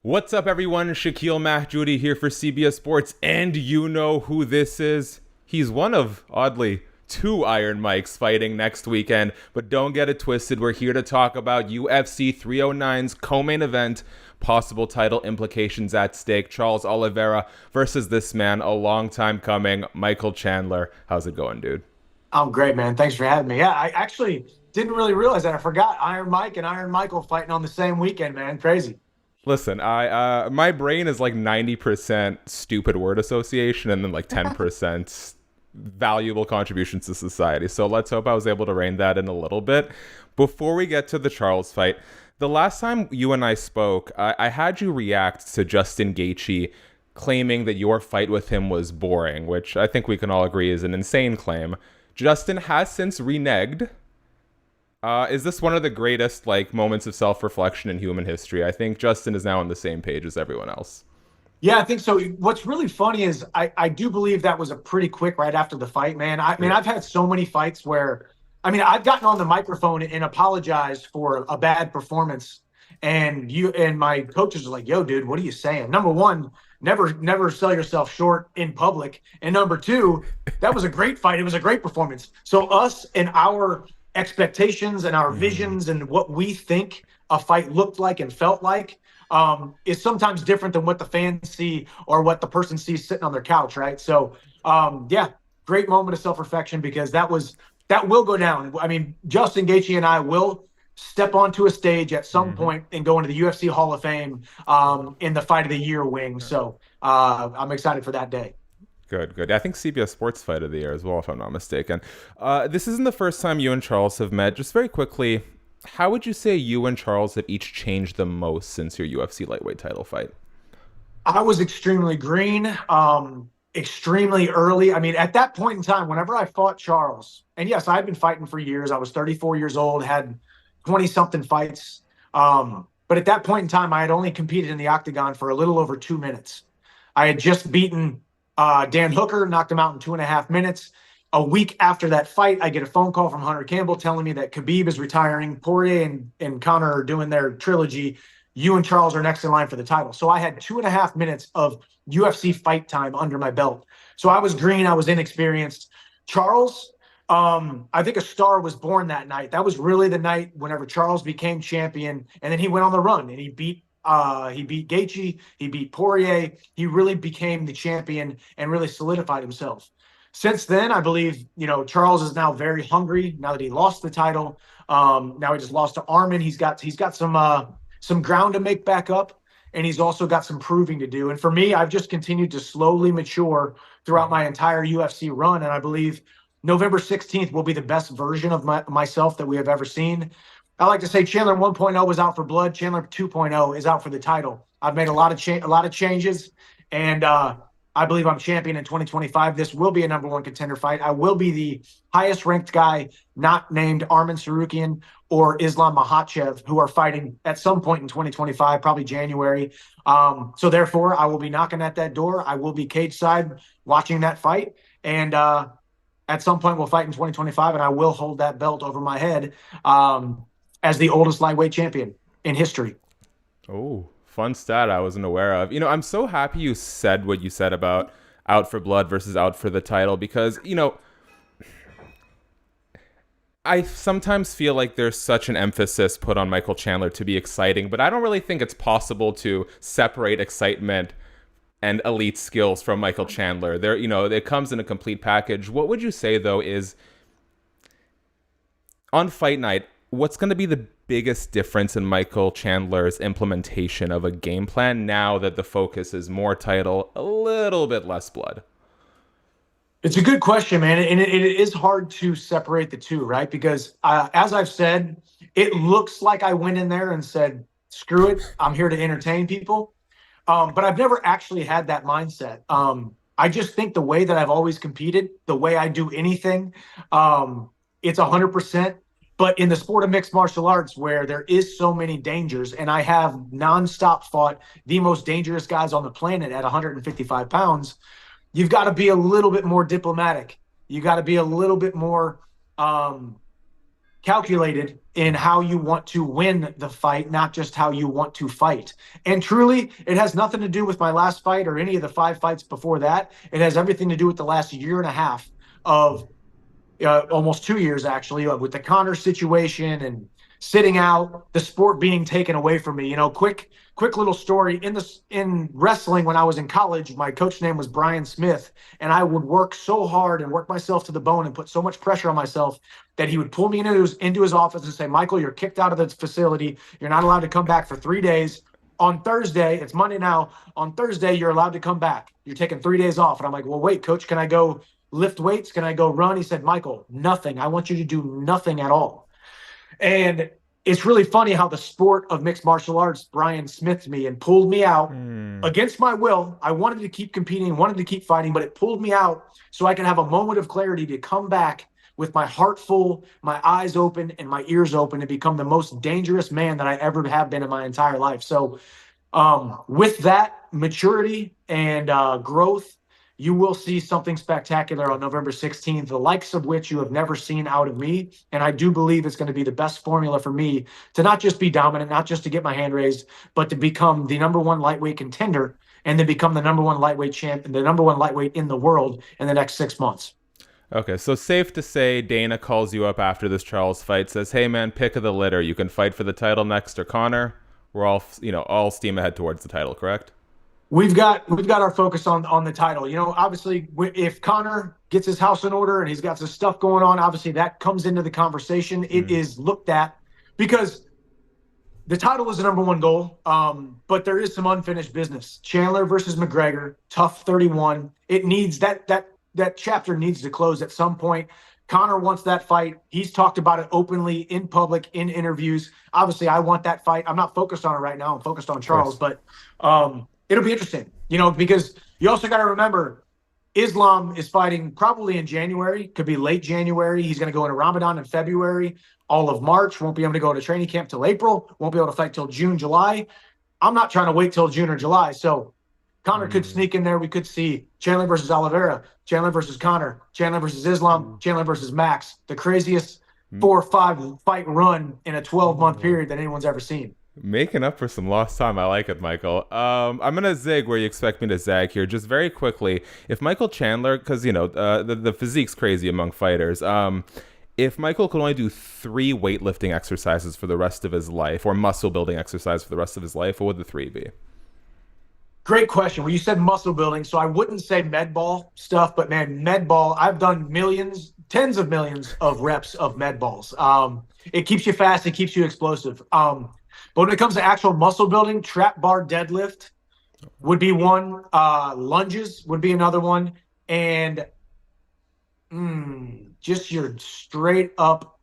What's up, everyone? Shakiel Mahjouri here for CBS Sports, and you know who this is. He's one of, oddly, two Iron Mikes fighting next weekend, but don't get it twisted. We're here to talk about UFC 309's co-main event, possible title implications at stake. Charles Oliveira versus this man, a long time coming, Michael Chandler. How's it going, dude? I'm great, man. Thanks for having me. Yeah, I actually didn't really realize that. I forgot Iron Mike and Iron Michael fighting on the same weekend, man. Crazy. Listen, I my brain is like 90% stupid word association and then like 10% valuable contributions to society. So let's hope I was able to rein that in a little bit. Before we get to the Charles fight, the last time you and I spoke, I had you react to Justin Gaethje claiming that your fight with him was boring, which I think we can all agree is an insane claim. Justin has since reneged. Is this one of the greatest moments of self-reflection in human history? I think Justin is now on the same page as everyone else. Yeah, I think so. What's really funny is I do believe that was a pretty quick right after the fight, man. I mean, Yeah. I've had so many fights where, I mean, I've gotten on the microphone and apologized for a bad performance. And my coaches are like, yo, dude, what are you saying? Number one, never sell yourself short in public. And number two, that was a great fight. It was a great performance. So us and our expectations and our visions and what we think a fight looked like and felt like is sometimes different than what the fans see or what the person sees sitting on their couch, right? So, yeah, great moment of self-reflection because that will go down. I mean, Justin Gaethje and I will step onto a stage at some point and go into the UFC Hall of Fame in the Fight of the Year wing. So I'm excited for that day. Good, good. I think CBS Sports Fight of the Year as well, if I'm not mistaken. This isn't the first time you and Charles have met. Just very quickly, how would you say you and Charles have each changed the most since your UFC lightweight title fight? I was extremely green, extremely early. I mean, at that point in time, whenever I fought Charles, and yes, I'd been fighting for years. I was 34 years old, had 20-something fights. But at that point in time, I had only competed in the octagon for a little over 2 minutes. I had just beaten Dan Hooker, knocked him out in 2.5 minutes. A week after that fight, I get a phone call from Hunter Campbell telling me that Khabib is retiring, Poirier and Conor are doing their trilogy. You and Charles are next in line for the title. So I had 2.5 minutes of UFC fight time under my belt. So I was green, I was inexperienced. Charles, I think a star was born that night. That was really the night whenever Charles became champion, and then he went on the run and he beat Gaethje, he beat Poirier. He really became the champion and really solidified himself. Since then, I believe, Charles is now very hungry now that he lost the title. Now he just lost to Arman. He's got some ground to make back up, and he's also got some proving to do. And for me, I've just continued to slowly mature throughout my entire UFC run, and I believe November 16th will be the best version of myself that we have ever seen. I like to say Chandler 1.0 was out for blood. Chandler 2.0 is out for the title. I've made a lot of changes, and I believe I'm champion in 2025. This will be a number one contender fight. I will be the highest ranked guy not named Arman Tsarukyan or Islam Makhachev, who are fighting at some point in 2025, probably January. So therefore, I will be knocking at that door. I will be cage side watching that fight, and at some point we'll fight in 2025, and I will hold that belt over my head as the oldest lightweight champion in history. Oh, fun stat I wasn't aware of. I'm so happy you said what you said about out for blood versus out for the title because, I sometimes feel like there's such an emphasis put on Michael Chandler to be exciting, but I don't really think it's possible to separate excitement and elite skills from Michael Chandler. It comes in a complete package. What would you say, though, is on fight night, what's going to be the biggest difference in Michael Chandler's implementation of a game plan now that the focus is more title, a little bit less blood? It's a good question, man. And it is hard to separate the two, right? Because as I've said, it looks like I went in there and said, screw it, I'm here to entertain people. But I've never actually had that mindset. I just think the way that I've always competed, the way I do anything, it's 100%. But in the sport of mixed martial arts, where there is so many dangers, and I have nonstop fought the most dangerous guys on the planet at 155 pounds, you've got to be a little bit more diplomatic. You got to be a little bit more calculated in how you want to win the fight, not just how you want to fight. And truly, it has nothing to do with my last fight or any of the 5 fights before that. It has everything to do with the last year and a half of almost 2 years actually, with the Conor situation and sitting out, the sport being taken away from me. Quick little story in wrestling. When I was in college, my coach name was Brian Smith, and I would work so hard and work myself to the bone and put so much pressure on myself that he would pull me into his office and say, Michael, you're kicked out of the facility. You're not allowed to come back for 3 days. On Thursday, it's Monday now. On Thursday, you're allowed to come back. You're taking 3 days off. And I'm like, well, wait, coach, can I go lift weights? Can I go run? He said, Michael, nothing. I want you to do nothing at all. And it's really funny how the sport of mixed martial arts, Brian Smithed me and pulled me out against my will. I wanted to keep competing, wanted to keep fighting, but it pulled me out so I can have a moment of clarity to come back with my heart full, my eyes open, and my ears open, and become the most dangerous man that I ever have been in my entire life. So with that maturity and growth, you will see something spectacular on November 16th, the likes of which you have never seen out of me. And I do believe it's going to be the best formula for me to not just be dominant, not just to get my hand raised, but to become the #1 lightweight contender and then become the #1 lightweight champ and the #1 lightweight in the world in the next 6 months. Okay, so safe to say Dana calls you up after this Charles fight, says, hey man, pick of the litter. You can fight for the title next or Conor. We're all steam ahead towards the title, correct? We've got our focus on the title. Obviously, if Conor gets his house in order and he's got some stuff going on, obviously that comes into the conversation. It is looked at because the title is the #1 goal, but there is some unfinished business. Chandler versus McGregor, tough 31. It needs that chapter needs to close at some point. Conor wants that fight. He's talked about it openly in public, in interviews. Obviously, I want that fight. I'm not focused on it right now. I'm focused on Charles, but it'll be interesting, because you also got to remember Islam is fighting probably in January, could be late January. He's going to go into Ramadan in February, all of March, won't be able to go to training camp till April, won't be able to fight till June, July. I'm not trying to wait till June or July. So Conor could sneak in there. We could see Chandler versus Oliveira, Chandler versus Conor, Chandler versus Islam, Chandler versus Max, the craziest 4 or 5 fight run in a 12-month period that anyone's ever seen. Making up for some lost time. I like it, Michael. I'm going to zig where you expect me to zag here. Just very quickly, if Michael Chandler, because, the physique's crazy among fighters. If Michael could only do 3 weightlifting exercises for the rest of his life, or muscle building exercise for the rest of his life, what would the 3 be? Great question. Well, you said muscle building, so I wouldn't say med ball stuff, but man, med ball, I've done millions, tens of millions of reps of med balls. It keeps you fast. It keeps you explosive. But when it comes to actual muscle building, trap bar deadlift would be one. Lunges would be another one. And just your straight up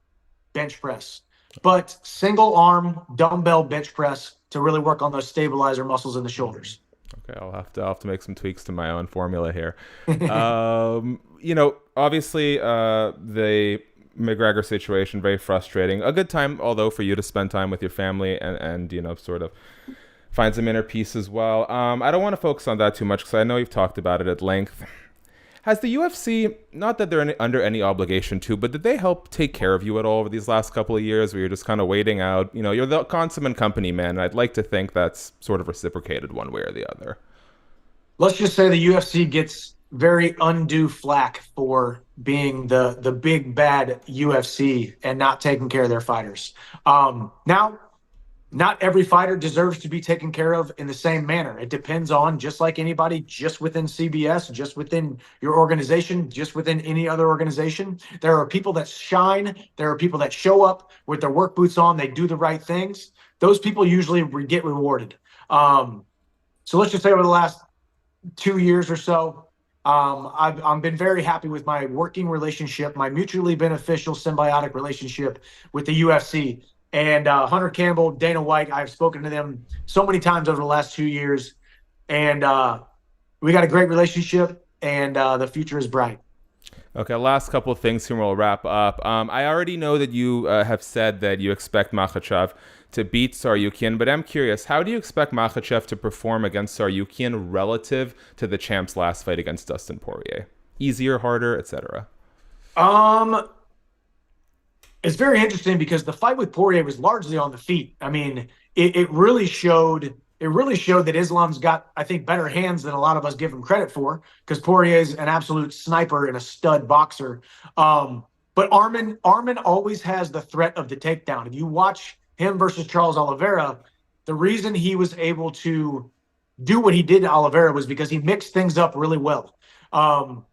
bench press. But single arm dumbbell bench press to really work on those stabilizer muscles in the shoulders. Okay, I'll have to make some tweaks to my own formula here. Obviously, the McGregor situation, very frustrating. A good time, although, for you to spend time with your family and sort of find some inner peace as well. I don't want to focus on that too much because I know you've talked about it at length. Has the UFC, not that they're under any obligation to, but did they help take care of you at all over these last couple of years where you're just kind of waiting out? You're the consummate company man, and I'd like to think that's sort of reciprocated one way or the other. Let's just say the UFC gets very undue flack for being the big bad UFC and not taking care of their fighters. Now, not every fighter deserves to be taken care of in the same manner. It depends on, just like anybody, just within CBS, just within your organization, just within any other organization. There are people that shine. There are people that show up with their work boots on. They do the right things. Those people usually get rewarded. So let's just say over the last 2 years or so, I've been very happy with my working relationship, my mutually beneficial symbiotic relationship with the UFC. And Hunter Campbell, Dana White, I've spoken to them so many times over the last 2 years. And we got a great relationship, and the future is bright. Okay, last couple of things here and we'll wrap up. I already know that you have said that you expect Makhachev to beat Tsarukyan, but I'm curious, how do you expect Makhachev to perform against Tsarukyan relative to the champ's last fight against Dustin Poirier? Easier, harder, etc.? It's very interesting because the fight with Poirier was largely on the feet. I mean, it really showed. It really showed that Islam's got, I think, better hands than a lot of us give him credit for, because Poirier is an absolute sniper and a stud boxer. But Arman always has the threat of the takedown. If you watch him versus Charles Oliveira, the reason he was able to do what he did to Oliveira was because he mixed things up really well.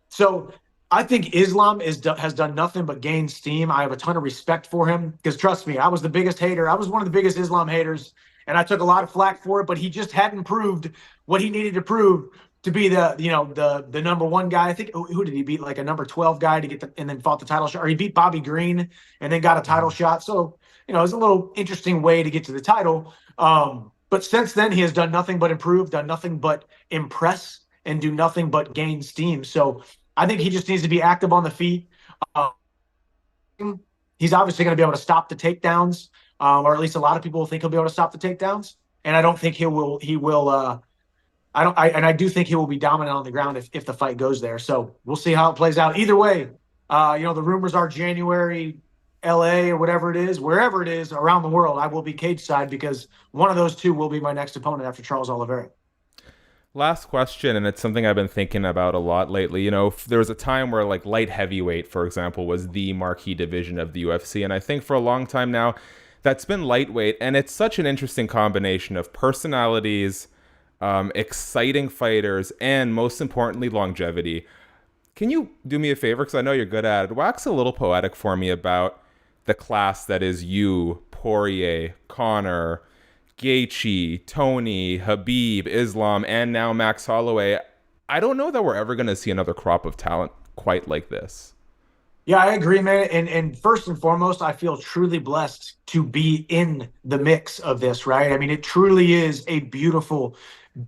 So I think Islam has done nothing but gain steam. I have a ton of respect for him because, trust me, I was the biggest hater. I was one of the biggest Islam haters, and I took a lot of flack for it. But he just hadn't proved what he needed to prove to be the number one guy. I think, who did he beat? Like a number 12 guy to get and then fought the title shot, or he beat Bobby Green and then got a title shot. So it was a little interesting way to get to the title. But since then, he has done nothing but improve, done nothing but impress, and do nothing but gain steam. So I think he just needs to be active on the feet. He's obviously going to be able to stop the takedowns, or at least a lot of people think he'll be able to stop the takedowns. And I don't think he will. I do think he will be dominant on the ground if the fight goes there. So we'll see how it plays out. Either way, the rumors are January, LA, or whatever it is, wherever it is around the world, I will be cage side because one of those two will be my next opponent after Charles Oliveira. Last question, and it's something I've been thinking about a lot lately. There was a time where like light heavyweight, for example, was the marquee division of the UFC. And I think for a long time now, that's been lightweight. And it's such an interesting combination of personalities, exciting fighters, and most importantly, longevity. Can you do me a favor? Because I know you're good at it. Wax a little poetic for me about the class that is you, Poirier, Conor, Gaethje, Tony, Habib, Islam, and now Max Holloway. I don't know that we're ever going to see another crop of talent quite like this. Yeah, I agree, man. And first and foremost, I feel truly blessed to be in the mix of this, right? I mean, it truly is a beautiful,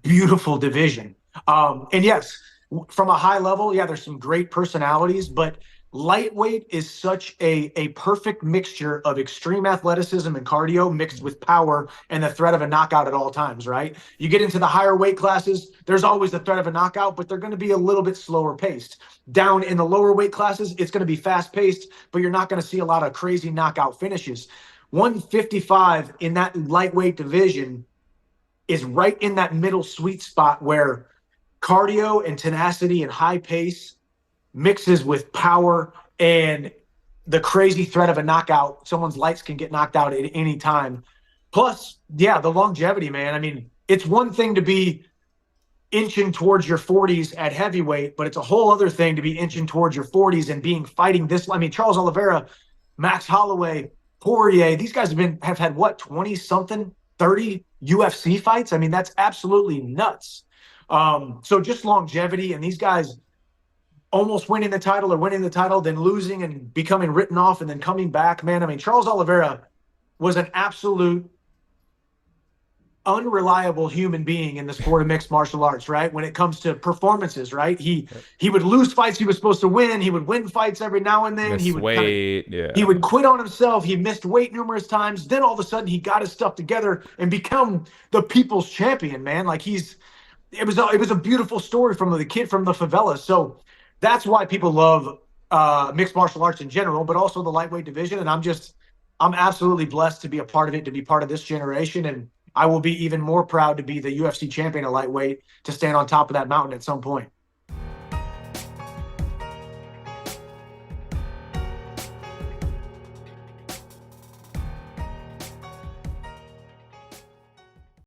beautiful division. And yes, from a high level, yeah, there's some great personalities, but lightweight is such a perfect mixture of extreme athleticism and cardio mixed with power and the threat of a knockout at all times, right? You get into the higher weight classes, there's always the threat of a knockout, but they're going to be a little bit slower paced. Down in the lower weight classes, it's going to be fast paced, but you're not going to see a lot of crazy knockout finishes. 155 in that lightweight division is right in that middle sweet spot where cardio and tenacity and high pace mixes with power and the crazy threat of a knockout. Someone's lights can get knocked out at any time. Plus, yeah, the longevity, man. I mean, it's one thing to be inching towards your 40s at heavyweight, but it's a whole other thing to be inching towards your 40s and fighting this. I mean, Charles Oliveira, Max Holloway, Poirier, these guys have had what, 20 something, 30 UFC fights? I mean, that's absolutely nuts. So just longevity, and these guys almost winning the title, then losing and becoming written off and then coming back, man. I mean, Charles Oliveira was an absolute unreliable human being in the sport of mixed martial arts, right? When it comes to performances, right? He would lose fights he was supposed to win. He would win fights every now and then. He would quit on himself. He missed weight numerous times. Then all of a sudden he got his stuff together and become the people's champion, man. Like it was a beautiful story from the kid from the favelas. So that's why people love mixed martial arts in general, but also the lightweight division. And I'm absolutely blessed to be a part of it, to be part of this generation. And I will be even more proud to be the UFC champion at lightweight, to stand on top of that mountain at some point.